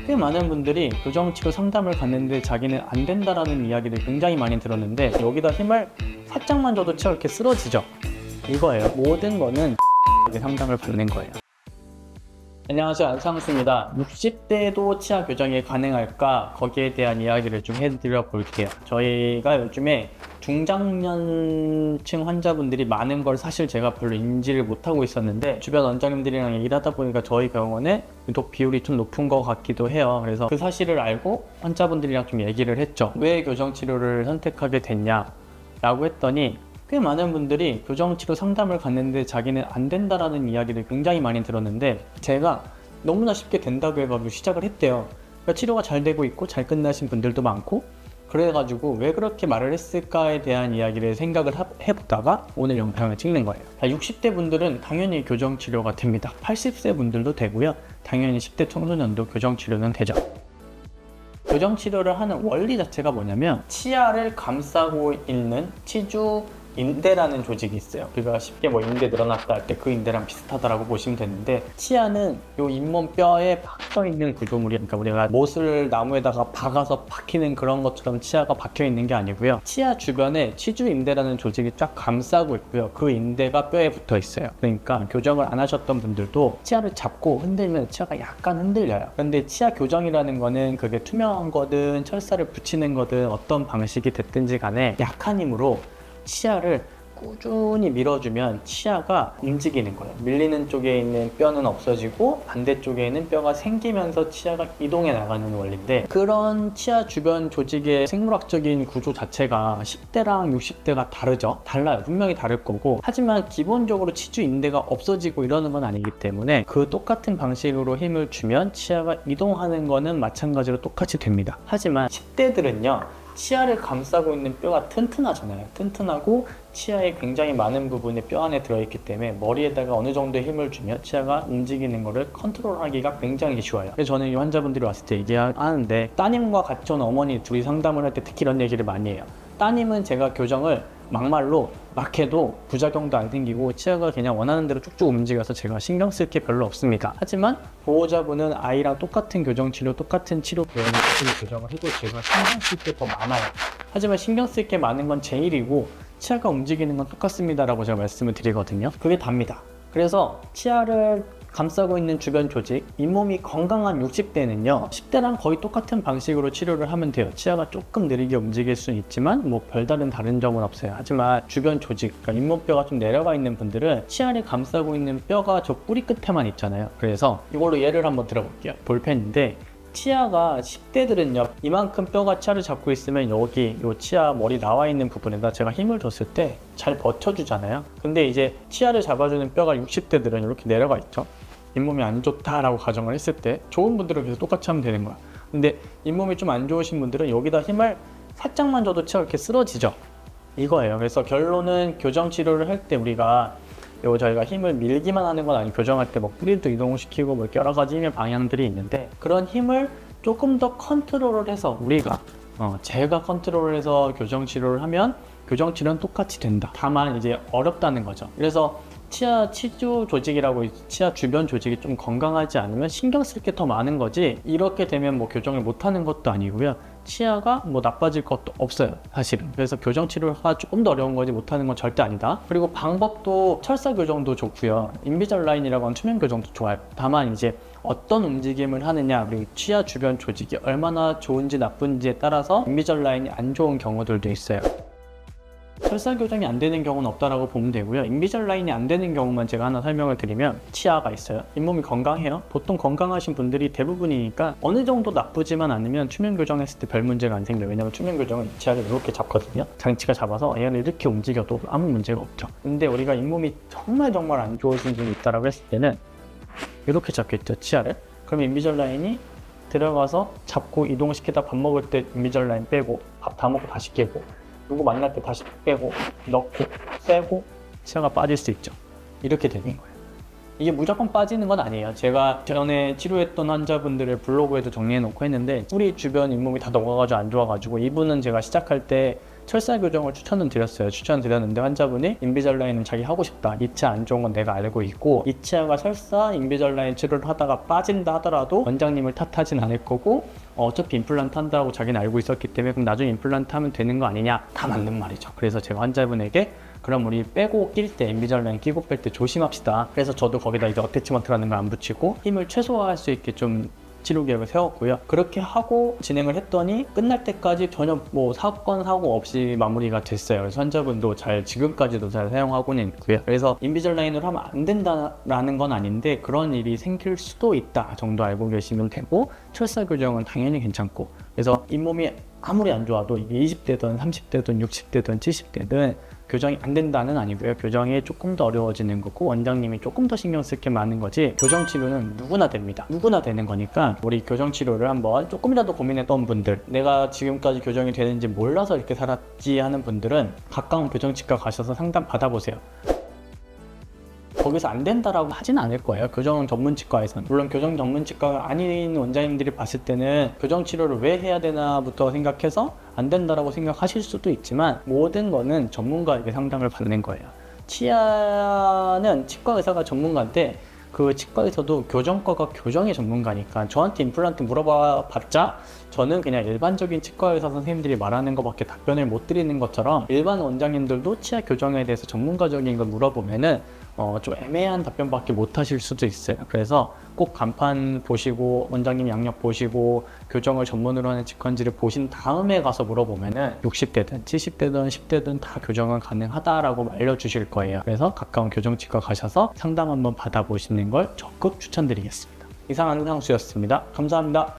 꽤 많은 분들이 교정치료 상담을 갔는데 자기는 안 된다라는 이야기를 굉장히 많이 들었는데 여기다 힘을 살짝만 줘도 치아가 이렇게 쓰러지죠. 이거예요. 모든 거는 상담을 받는 거예요. 안녕하세요, 안상수입니다. 60대도 치아 교정이 가능할까? 거기에 대한 이야기를 좀 해드려 볼게요. 저희가 요즘에 중장년층 환자분들이 많은 걸 사실 제가 별로 인지를 못하고 있었는데 주변 원장님들이랑 얘기를 하다 보니까 저희 병원에 유독 비율이 좀 높은 것 같기도 해요. 그래서 그 사실을 알고 환자분들이랑 좀 얘기를 했죠. 왜 교정치료를 선택하게 됐냐 라고 했더니 꽤 많은 분들이 교정치료 상담을 갔는데 자기는 안 된다라는 이야기를 굉장히 많이 들었는데 제가 너무나 쉽게 된다고 해가지고 시작을 했대요. 그러니까 치료가 잘 되고 있고 잘 끝나신 분들도 많고 그래가지고 왜 그렇게 말을 했을까에 대한 이야기를 생각을 해보다가 오늘 영상을 찍는 거예요. 60대 분들은 당연히 교정치료가 됩니다. 80세 분들도 되고요. 당연히 10대 청소년도 교정치료는 되죠. 교정치료를 하는 원리 자체가 뭐냐면 치아를 감싸고 있는 치주 인대라는 조직이 있어요. 우리가 쉽게 뭐 인대 늘어났다 할 때 그 인대랑 비슷하다라고 보시면 되는데 치아는 요 잇몸 뼈에 박혀 있는 구조물이, 그러니까 우리가 못을 나무에다가 박아서 박히는 그런 것처럼 치아가 박혀 있는 게 아니고요. 치아 주변에 치주 인대라는 조직이 쫙 감싸고 있고요. 그 인대가 뼈에 붙어 있어요. 그러니까 교정을 안 하셨던 분들도 치아를 잡고 흔들면 치아가 약간 흔들려요. 그런데 치아 교정이라는 거는 그게 투명한 거든 철사를 붙이는 거든 어떤 방식이 됐든지 간에 약한 힘으로 치아를 꾸준히 밀어주면 치아가 움직이는 거예요. 밀리는 쪽에 있는 뼈는 없어지고 반대쪽에 있는 뼈가 생기면서 치아가 이동해 나가는 원리인데, 그런 치아 주변 조직의 생물학적인 구조 자체가 10대랑 60대가 다르죠. 달라요. 분명히 다를 거고, 하지만 기본적으로 치주 인대가 없어지고 이러는 건 아니기 때문에 그 똑같은 방식으로 힘을 주면 치아가 이동하는 거는 마찬가지로 똑같이 됩니다. 하지만 10대들은요 치아를 감싸고 있는 뼈가 튼튼하잖아요. 튼튼하고 치아에 굉장히 많은 부분이 뼈 안에 들어있기 때문에 머리에다가 어느 정도의 힘을 주면 치아가 움직이는 거를 컨트롤하기가 굉장히 쉬워요. 그래서 저는 이 환자분들이 왔을 때 얘기하는데, 따님과 같이 온 어머니 둘이 상담을 할 때 특히 이런 얘기를 많이 해요. 따님은 제가 교정을 막말로 막 해도 부작용도 안 생기고 치아가 그냥 원하는 대로 쭉쭉 움직여서 제가 신경 쓸 게 별로 없습니다. 하지만 보호자분은 아이랑 똑같은 교정치료, 똑같은 치료 배우는 교정을 해도 제가 신경 쓸 게 더 많아요. 하지만 신경 쓸 게 많은 건 제 일이고 치아가 움직이는 건 똑같습니다 라고 제가 말씀을 드리거든요. 그게 답니다. 그래서 치아를 감싸고 있는 주변 조직, 잇몸이 건강한 60대는요 10대랑 거의 똑같은 방식으로 치료를 하면 돼요. 치아가 조금 느리게 움직일 수는 있지만 뭐 별다른 다른 점은 없어요. 하지만 주변 조직, 그러니까 잇몸뼈가 좀 내려가 있는 분들은 치아를 감싸고 있는 뼈가 저 뿌리 끝에만 있잖아요. 그래서 이걸로 예를 한번 들어볼게요. 볼펜인데, 치아가 10대들은요 이만큼 뼈가 치아를 잡고 있으면 여기 요 치아 머리 나와 있는 부분에다 제가 힘을 줬을 때 잘 버텨주잖아요. 근데 이제 치아를 잡아주는 뼈가 60대들은 이렇게 내려가 있죠. 잇몸이 안 좋다라고 가정을 했을 때 좋은 분들은 계속 똑같이 하면 되는 거야. 근데 잇몸이 좀 안 좋으신 분들은 여기다 힘을 살짝만 줘도 치아가 이렇게 쓰러지죠. 이거예요. 그래서 결론은 교정 치료를 할 때 우리가 저희가 힘을 밀기만 하는 건 아니고, 교정할 때 뭐 뿌리도 이동시키고 뭐 여러 가지 힘의 방향들이 있는데, 그런 힘을 조금 더 컨트롤을 해서 우리가 제가 컨트롤을 해서 교정 치료를 하면 교정 치료는 똑같이 된다. 다만 이제 어렵다는 거죠. 그래서 치아 치주 조직이라고 치아 주변 조직이 좀 건강하지 않으면 신경 쓸 게 더 많은 거지, 이렇게 되면 뭐 교정을 못 하는 것도 아니고요. 치아가 뭐 나빠질 것도 없어요, 사실은. 그래서 교정 치료가 조금 더 어려운 거지 못하는 건 절대 아니다. 그리고 방법도 철사 교정도 좋고요. 인비절라인이라고 하는 투명 교정도 좋아요. 다만 이제 어떤 움직임을 하느냐, 그리고 치아 주변 조직이 얼마나 좋은지 나쁜지에 따라서 인비절라인이 안 좋은 경우들도 있어요. 철사 교정이 안 되는 경우는 없다라고 보면 되고요. 인비절라인이 안 되는 경우만 제가 하나 설명을 드리면, 치아가 있어요. 잇몸이 건강해요. 보통 건강하신 분들이 대부분이니까 어느 정도 나쁘지만 않으면 투명 교정했을 때 별 문제가 안 생겨요. 왜냐면 투명 교정은 치아를 이렇게 잡거든요. 장치가 잡아서 얘를 이렇게 움직여도 아무 문제가 없죠. 근데 우리가 잇몸이 정말 안 좋으신 분이 있다라고 했을 때는 이렇게 잡겠죠, 치아를. 그러면 인비절라인이 들어가서 잡고 이동시키다 밥 먹을 때 인비절라인 빼고, 밥 다 먹고 다시 깨고, 누구 만날 때 다시 빼고 넣고 빼고 치아가 빠질 수 있죠. 이렇게 되는 거예요. 이게 무조건 빠지는 건 아니에요. 제가 전에 치료했던 환자분들을 블로그에도 정리해 놓고 했는데, 뿌리 주변 잇몸이 다 녹아가지고 안 좋아가지고, 이분은 제가 시작할 때 철사 교정을 추천은 드렸어요. 추천드렸는데 환자분이 인비절라인은 자기 하고 싶다. 이치아 안 좋은 건 내가 알고 있고 이치아가 설사 인비절라인 치료를 하다가 빠진다 하더라도 원장님을 탓하진 않을 거고 어차피 임플란트 한다고 자기는 알고 있었기 때문에 그럼 나중에 임플란트 하면 되는 거 아니냐. 다 맞는 말이죠. 그래서 제가 환자분에게 그럼 우리 빼고 낄 때 인비절라인 끼고 뺄 때 조심합시다. 그래서 저도 거기다 이제 어태치먼트라는 거 안 붙이고 힘을 최소화할 수 있게 좀 치료 계획을 세웠고요. 그렇게 하고 진행을 했더니 끝날 때까지 전혀 뭐 사건 사고 없이 마무리가 됐어요. 그래서 환자분도 지금까지도 잘 사용하고는 있고요. 그래서 인비절라인으로 하면 안 된다라는 건 아닌데 그런 일이 생길 수도 있다 정도 알고 계시면 되고 철사 교정은 당연히 괜찮고 그래서 잇몸이 아무리 안 좋아도 이게 20대든 30대든 60대든 70대든 교정이 안 된다는 아니고요. 교정이 조금 더 어려워지는 거고 원장님이 조금 더 신경 쓸 게 많은 거지 교정 치료는 누구나 됩니다. 누구나 되는 거니까 우리 교정 치료를 한번 조금이라도 고민했던 분들 내가 지금까지 교정이 되는지 몰라서 이렇게 살았지 하는 분들은 가까운 교정치과 가셔서 상담 받아보세요. 거기서 안 된다라고 하진 않을 거예요. 교정 전문치과에서는. 물론 교정 전문치과가 아닌 원장님들이 봤을 때는 교정 치료를 왜 해야 되나부터 생각해서 안 된다라고 생각하실 수도 있지만 모든 거는 전문가에게 상담을 받는 거예요. 치아는 치과 의사가 전문가인데 그 치과에서도 교정과가 교정의 전문가니까 저한테 임플란트 물어봤자 저는 그냥 일반적인 치과 의사 선생님들이 말하는 것밖에 답변을 못 드리는 것처럼 일반 원장님들도 치아 교정에 대해서 전문가적인 걸 물어보면은 좀 애매한 답변밖에 못 하실 수도 있어요. 그래서 꼭 간판 보시고 원장님 양력 보시고 교정을 전문으로 하는 치과인지를 보신 다음에 가서 물어보면은 60대든 70대든 10대든 다 교정은 가능하다라고 알려주실 거예요. 그래서 가까운 교정치과 가셔서 상담 한번 받아보시는 걸 적극 추천드리겠습니다. 이상 안상수였습니다. 감사합니다.